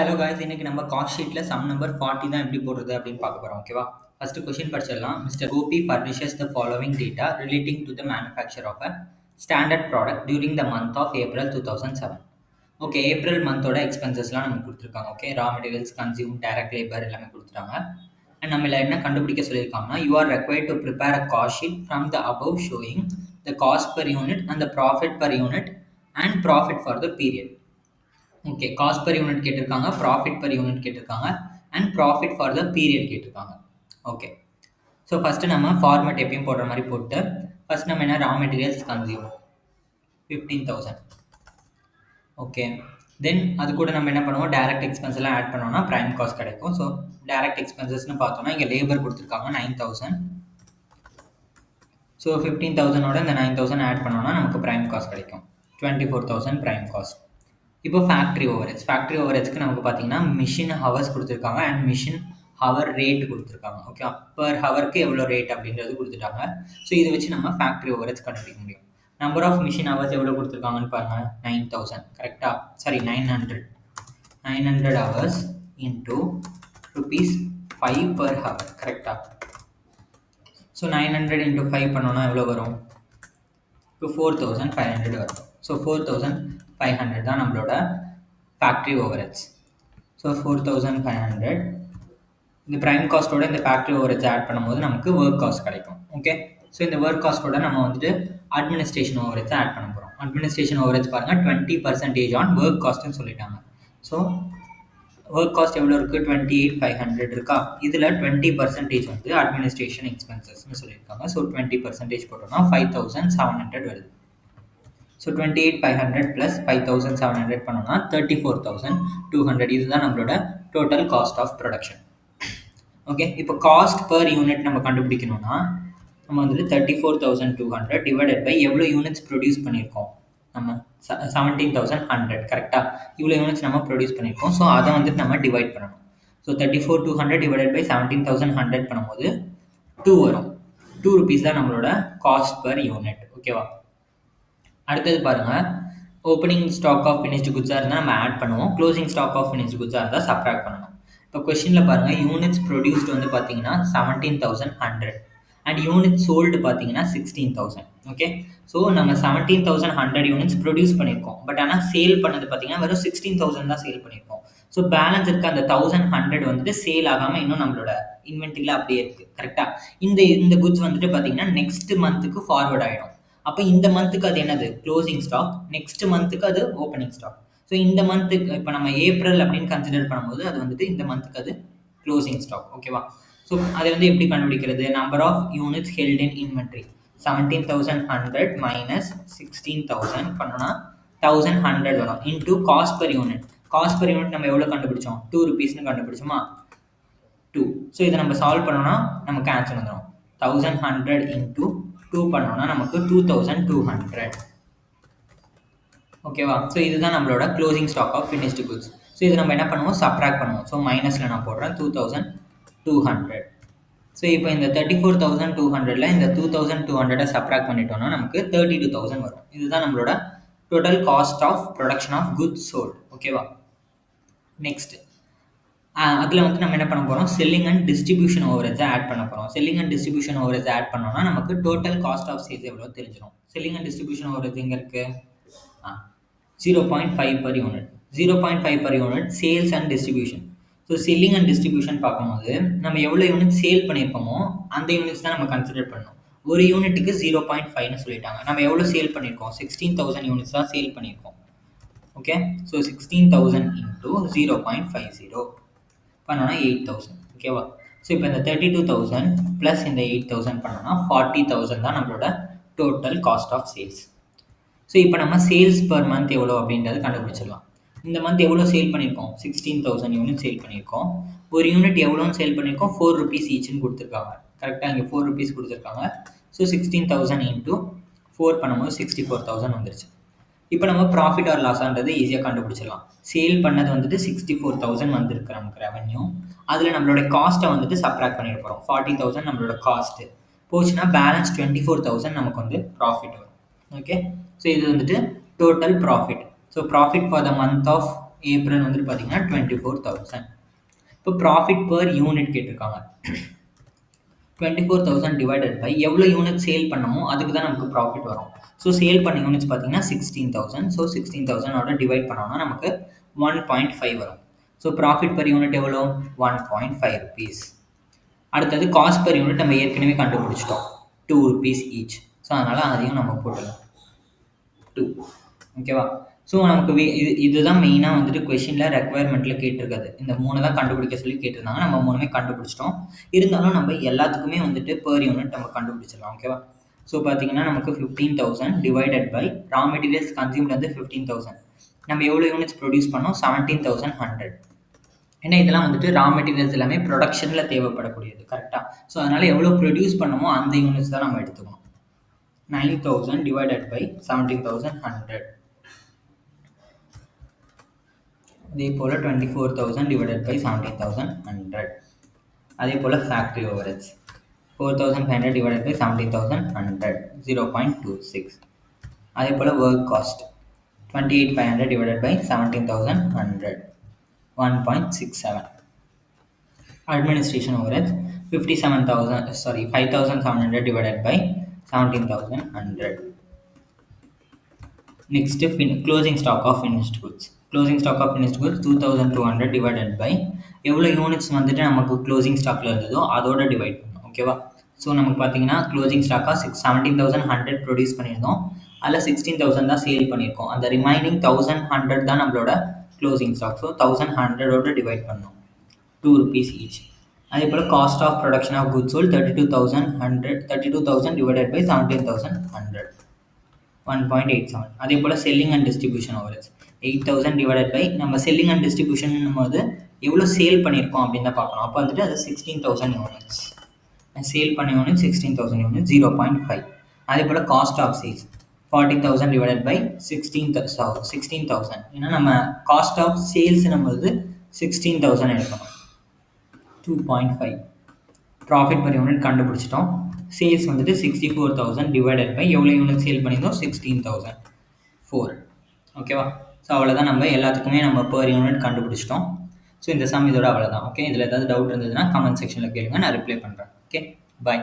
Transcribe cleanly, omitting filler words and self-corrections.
Hello guys, இன்னைக்கு நம்ம cost ஷீட்டில் சம் நம்பர் 40 தான் எப்படி போடுறது அப்படின்னு பார்க்க போகிறோம். ஓகேவா? ஃபர்ஸ்ட் கொஸ்டின் படிச்சிடலாம். Mister Gopi furnishes the following data relating to the manufacture of a standard product during the month of April 2007. Okay, April மந்தோட எக்ஸ்பென்சஸ்லாம் நமக்கு கொடுத்துருக்காங்க. Okay, raw materials, consume, direct labour எல்லாமே கொடுத்துட்டாங்க. அண்ட் நம்மள என்ன கண்டுபிடிக்க சொல்லியிருக்காங்கன்னா, you are required to prepare a cost sheet from the above showing the cost per unit and the profit per unit and profit for the period. Okay, cost per unit கேட்டிருக்காங்க, profit per unit கேட்டிருக்காங்க, and profit for the period கேட்டிருக்காங்க. Okay, so first நம்ம format எப்பயும் போடுற மாதிரி போட்டு first நம்ம என்ன ரா மெட்டீரியல்ஸ் கன்சியூம் 15,000. ஓகே, தென் அது கூட நம்ம என்ன பண்ணுவோம், டைரக்ட் எக்ஸ்பென்ஸ் எல்லாம் ஆட் பண்ணோம்னா ப்ரைம் காஸ்ட் கிடைக்கும். ஸோ டைரக்ட் எக்ஸ்பென்சஸ்னு பார்த்தோம்னா இங்கே லேபர் கொடுத்துருக்காங்க 9,000. ஸோ 15,000ஓட இந்த 9,000 ஆட் பண்ணோம்னா நமக்கு ப்ரைம் காஸ்ட் கிடைக்கும் 24,000 ப்ரைம் காஸ்ட். இப்போ ஃபேக்ட்ரி ஓவரேஜ்க்கு நமக்கு பார்த்தீங்கன்னா மிஷின் ஹவர்ஸ் கொடுத்துருக்காங்க அண்ட் மிஷின் ஹவர் ரேட் கொடுத்துருக்காங்க. ஓகே, பர் ஹவருக்கு எவ்வளோ ரேட் அப்படின்றது கொடுத்துட்டாங்க. ஸோ இதை வச்சு நம்ம ஃபேக்ட்ரி ஓவரேஜ் கண்டுபிடிக்க முடியும். நம்பர் ஆஃப் மிஷின் ஹவர்ஸ் எவ்வளோ கொடுத்துருக்காங்கன்னு பாருங்கள், 9,000 கரெக்டாக. Sorry 900 hours into ₹5 per hour கரெக்டாக. ஸோ 900 இன்டூ 5 பண்ணோன்னா எவ்வளோ வரும்? இப்போ 4,500 வரும். ஸோ 4,500 தான் நம்மளோட ஃபேக்ட்ரி ஓவரேஜ். ஸோ 4,500 இந்த ப்ரைம் காஸ்ட்டோட இந்த ஃபேக்ட்ரி ஓவரேஜ் ஆட் பண்ணும்போது நமக்கு ஒர்க் காஸ்ட் கிடைக்கும். ஓகே, ஸோ இந்த ஒர்க் காஸ்ட்டோட நம்ம வந்துட்டு அட்மினிஸ்ட்ரேஷன் ஓவரேஜ் ஆட் பண்ண போகிறோம். அட்மினிஸ்ட்ரேஷன் ஓவரேஜ் பாருங்கள் 20% ஆன் ஒர்க் காஸ்ட்னு சொல்லிட்டாங்க. ஸோ ஒர்க் காஸ்ட் எவ்வளோ இருக்குது? 28,500 இருக்கா? இதில் 20% வந்து அட்மினிஸ்ட்ரேஷன் எக்ஸ்பென்சஸ்ன்னு சொல்லியிருக்காங்க. ஸோ 20% போட்டோம்னா 5,700 வருது. ஸோ 28,500 ப்ளஸ் 5,700 பண்ணோம்னா 34,200. இதுதான் நம்மளோட total cost of production. Okay, இப்போ காஸ்ட் பர் யூனிட் நம்ம கண்டுபிடிக்கணும்னா நம்ம வந்துட்டு 34,200 டிவைடட் பை எவ்வளோ யூனிட்ஸ் ப்ரொடியூஸ் பண்ணியிருக்கோம், நம்ம 17,100 கரெக்டாக. இவ்வளோ யூனிட்ஸ் நம்ம ப்ரொடியூஸ் பண்ணியிருக்கோம். ஸோ அதை வந்துட்டு நம்ம டிவைட் பண்ணணும். ஸோ 34,200 டிவைடட் பை 17,100 பண்ணும்போது 2 வரும். ₹2 தான் நம்மளோட காஸ்ட் பர் யூனிட். ஓகேவா? அடுத்தது பாருங்கள், ஓப்பனிங் ஸ்டாக் ஆஃப் ஃபினிஷ்டு குட்ஸாக இருந்தால் நம்ம ஆட் பண்ணுவோம், க்ளோசிங் ஸ்டாக் ஆஃப் ஃபினிஷ்டு குட்ஸாக இருந்தால் சப்ராக்ட் பண்ணணும். இப்போ கொஸ்டினில் பாருங்கள், யூனிட்ஸ் ப்ரொடியூஸ்டு வந்து பார்த்தீங்கன்னா 17,100 அண்ட் யூனிட்ஸ் சோல்டு பார்த்தீங்கன்னா 16,000. ஓகே, ஸோ நம்ம 17,100 யூனிட்ஸ் ப்ரொடியூஸ் பண்ணியிருக்கோம். பட் ஆனால் சேல் பண்ணது பார்த்தீங்கன்னா வெறும் 16,000 தான் சேல் பண்ணியிருக்கோம். ஸோ பேலன்ஸ் இருக்க அந்த 1,100 வந்துட்டு சேல் ஆகாமல் இன்னும் நம்மளோட இன்வென்ட்ரியில் அப்படியே இருக்குது கரெக்டாக. இந்த குட்ஸ் வந்துட்டு பார்த்தீங்கன்னா நெக்ஸ்ட் மந்த்துக்கு ஃபார்வர்ட் ஆகிடும். அப்போ இந்த மந்த்துக்கு அது என்னது? Closing stock. நெக்ஸ்ட் மந்த்துக்கு அது ஓப்பனிங் ஸ்டாக். ஸோ இந்த மந்த்துக்கு இப்போ நம்ம ஏப்ரல் அப்படின்னு கன்சிடர் பண்ணும்போது அது வந்துட்டு இந்த மந்த்துக்கு அது க்ளோசிங் ஸ்டாக். ஓகேவா? ஸோ அதை வந்து எப்படி கண்டுபிடிக்கிறது? Number of units held in inventory 17,100 minus 16,000 பண்ணோன்னா 1,100 வரும் into cost per unit. Cost per unit நம்ம எவ்வளோ கண்டுபிடிச்சோம்? ₹2 கண்டுபிடிச்சோமா? 2. ஸோ இதை நம்ம சால்வ் பண்ணோன்னா நமக்கு ஆன்சர் வந்துடும். 1,100 இன்டூ 2 பண்ணோம்னா நமக்கு 2,200. ஓகேவா? ஸோ இதுதான் நம்மளோட closing stock of finished goods. So இது நம்ம என்ன பண்ணுவோம்? சப்ராக்ட் பண்ணுவோம். ஸோ மைனஸில் நான் போடுறேன் 2,200. ஸோ இப்போ இந்த 34,200ல் இந்த 2,200 சப்ராக்ட் பண்ணிட்டோம்னா நமக்கு 32,000 வரும். இதுதான் நம்மளோட total cost of production of goods sold. ஓகேவா? நெக்ஸ்ட் அதில் வந்து நம்ம என்ன பண்ண போகிறோம்? செல்லிங் அண்ட் டிஸ்ட்ரிபியூஷன் ஓவரேஜை ஆட் பண்ண போகிறோம். Selling and distribution overage add பண்ணோம்னா நமக்கு டோட்டல் காஸ்ட் ஆஃப் சேல்ஸ் எவ்வளோ தெரிஞ்சிடும். செல்லிங் அண்ட் டிஸ்ட்ரிபியூஷன் ஓவரேஜ் எங்கே இருக்குது? 0.5 per unit. 0.5 per unit sales and distribution. So selling and distribution பார்க்கும்போது நம்ம எவ்வளோ யூனிட் சேல் பண்ணியிருக்கோமோ அந்த யூனிட்ஸ் தான் நம்ம கன்சிடர் பண்ணணும். ஒரு யூனிட்டுக்கு 0.5ன்னு சொல்லிட்டாங்க. நம்ம எவ்வளோ சேல் பண்ணியிருக்கோம்? 16,000 யூனிட்ஸ் தான் சேல் பண்ணியிருக்கோம். ஓகே, ஸோ 16,000 இன்டூ 0.50 பண்ணோன்னா 8,000. ஓகேவா? ஸோ இப்போ இந்த 32,000 ப்ளஸ் இந்த 8,000 பண்ணோன்னா 40,000 தான் நம்மளோட total cost of sales. So இப்போ நம்ம சேல்ஸ் பர் மந்த் எவ்வளோ அப்படின்றது கண்டுபிடிச்சிடலாம். இந்த மந்த் எவ்வளோ சேல் பண்ணியிருக்கோம்? 16,000 யூனிட் சேல் பண்ணியிருக்கோம். ஒரு யூனிட் எவ்வளோன்னு சேல் பண்ணியிருக்கோம்? ₹4 ஈச்சுன்னு கொடுத்துருக்காங்க கரெக்டாக. இங்கே ₹4 கொடுத்துருக்காங்க. ஸோ 16,000 இன்டூ 4 பண்ணும்போது 64,000 வந்துருச்சு. இப்போ நம்ம ப்ராஃபிட் ஆர் லாஸான்றது ஈஸியாக கண்டுபிடிச்சிடலாம். சேல் பண்ணது வந்துட்டு 64,000 வந்திருக்கு நமக்கு ரெவன்யூ. அதில் நம்மளோட காஸ்ட்டை வந்துட்டு சப்ராக்ட் பண்ணிட போகிறோம். 40,000 நம்மளோட காஸ்ட்டு போச்சுன்னா பேலன்ஸ் 24,000 நமக்கு வந்து ப்ராஃபிட் வரும். ஓகே, ஸோ இது வந்துட்டு total profit. So profit for the month of April வந்துட்டு பார்த்தீங்கன்னா 24,000. இப்போ ப்ராஃபிட் பர் யூனிட் கேட்டிருக்காங்க. 24,000 டிவைடட் பை எவ்வளோ யூனிட் சேல் பண்ணமோ அதுக்கு தான் நமக்கு ப்ராஃபிட் வரும். ஸோ சேல் பண்ண யூனிட்ஸ் பார்த்தீங்கன்னா 16,000. ஸோ 16,000 டிவைட் பண்ணோம்னா நமக்கு 1.5 வரும். ஸோ ப்ராஃபிட் பர் யூனிட் எவ்வளோ? 1.5 rupees. அடுத்தது காஸ்ட் பர் யூனிட் நம்ம ஏற்கனவே கண்டுபிடிச்சிட்டோம், 2 rupees ஈச். ஸோ அதனால் அதையும் நம்ம போட்டுடலாம் 2. ஓகேவா? ஸோ நமக்கு இதுதான் மெயினாக வந்துட்டு கொஷினில் ரெக்குவயர்மெண்ட்டில் கேட்டிருக்காது. இந்த 3 தான் கண்டுபிடிக்க சொல்லி கேட்டிருந்தாங்க. நம்ம 3மே கண்டுபிடிச்சிட்டோம். இருந்தாலும் நம்ம எல்லாத்துக்குமே வந்துட்டு பர் யூனிட் நம்ம கண்டுபிடிச்சிடலாம். ஓகேவா? ஸோ பார்த்தீங்கன்னா நமக்கு 15,000 divided by raw materials consumed வந்து 15,000. நம்ம எவ்வளோ யூனிட்ஸ் ப்ரொடியூஸ் பண்ணோம்? 17,100. ஏன்னா இதெல்லாம் வந்துட்டு ரா மெட்டீரியல்ஸ் எல்லாமே ப்ரொடக்ஷனில் தேவைப்படக்கூடியது. கரெக்டாக? ஸோ அதனால் எவ்வளோ ப்ரொடியூஸ் பண்ணமோ அந்த யூனிட்ஸ் தான் நம்ம எடுத்துக்கணும். 9,000 டிவைடட் பை 17,100. அதே போல் 24,000 டிவைடட் பை 17,100. அதே போல் ஃபேக்ட்ரி ஓவர்ஹெட்ஸ் 4,500 டிவைடட் பை 17,100, 0.26. அதே போல் work cost 28,500 divided by 17,100, 1.67. Administration overheads 5,700 divided by 17,100. Next, closing stock of finished goods. Closing stock of finished goods 2,200 divided by எவ்வளோ யூனிட்ஸ் வந்துட்டு நமக்கு க்ளோசிங் ஸ்டாக்கில் இருந்ததோ அதோட டிவைட் பண்ணணும். ஓகேவா? ஸோ நமக்கு பார்த்தீங்கன்னா க்ளோசிங் ஸ்டாக்காக 17,100 ப்ரொடியூஸ் பண்ணியிருந்தோம். அதில் 16,000 தான் சேல் பண்ணியிருக்கோம். அந்த ரிமைனிங் 1,100 தான் நம்மளோட க்ளோசிங் ஸ்டாக். ஸோ 1,100ஓட டிவைட் பண்ணணும், 2 rupees ஈச். அதே போல் cost of production of goods sold 32,000 divided by 17,100, 1.87. அதே போல் selling and distribution overheads 8,000 divided by நம்ம செல்லிங் அண்ட் டிஸ்ட்ரிபியூஷன் போது எவ்வளோ சேல் பண்ணியிருக்கோம் அப்படின்னு தான் பார்க்கணும். அப்போ வந்துட்டு அது 16,000 யூனிட்ஸ். சேல் பண்ண யூனிட் 16,000 யூனிட், 0.5. அதே போல் cost of sales 40,000 divided by 16,000. ஏன்னா நம்ம காஸ்ட் ஆஃப் சேல்ஸ்னும் போது 16,000 எடுக்கணும், 2.5. ப்ராஃபிட் பர் யூனிட் கண்டுபிடிச்சிட்டோம். சேல்ஸ் வந்துட்டு 64,000 டிவைடட் பை எவ்வளோ யூனிட் சேல் பண்ணியிருந்தோம்? 16,004. ஓகேவா? ஸோ அவ்வளோதான். நம்ம எல்லாத்துக்குமே நம்ம பர் யூனிட் கண்டுபிடிச்சிட்டோம். ஸோ இந்த சம் இதோட அவ்வளோதான். ஓகே, இதில் ஏதாவது டவுட் இருந்ததுன்னா கமெண்ட் செக்ஷனில் கேளுங்க, நான் ரிப்ளை பண்ணுறேன். ஓகே, பாய்.